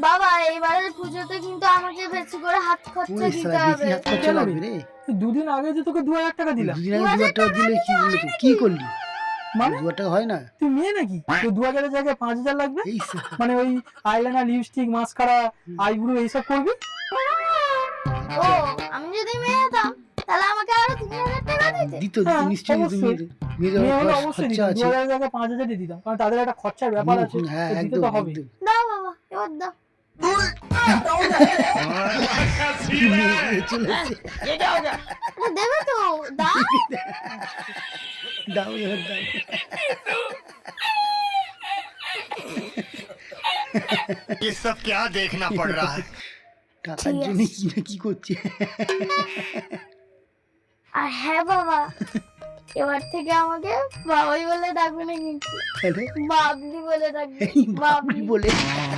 বাবা এবারে পুজোতে কিন্তু আমাকে বেশি করে হাত খরচা দিতে হবে। হাত খরচা লাগবে রে। দুদিন আগে যে তোকে 2000 টাকা দিলাম, দুদিন আগে 2000 টাকা দিলে কি করলি তুই? কি করলি? মানে 2000 টাকা হয় না? তুই মেয়ে নাকি? তো 2000 এর জায়গায় 5000 লাগবে। এই মানে ওই আইলাইনার, লিপস্টিক, মাস্কারা, আইব্রো এইসব করবি। ও আমি যদি মেয়ে হতাম তাহলে আমাকে আরো 3000 টাকা দিতে। দিত হ্যাঁ, নিশ্চয়ই দিত। অবশ্যই। মেয়েদের মেয়ে হলে খরচা অবশ্যই খরচা দিতাম, আছে। 2000 এর জায়গায় 5000 দিয়ে দিতাম, কারণ তাদের একটা খরচার ব্যাপার আছে, হ্যাঁ তো দিতে একদম তো হবে। একদম। দাও বাবা এবার দাও। চলেছে এটা দেবে তো দাও। দাও এবার দাও। ये सब क्या देखना पड़ रहा है? টাকার জন্য কি না কি করছে। আর হ্যাঁ বাবা এবার থেকে আমাকে বাবাই বলে ডাকবে না, কিন্তু তাহলে বাবলি বলে ডাকবে। বাবলি বলে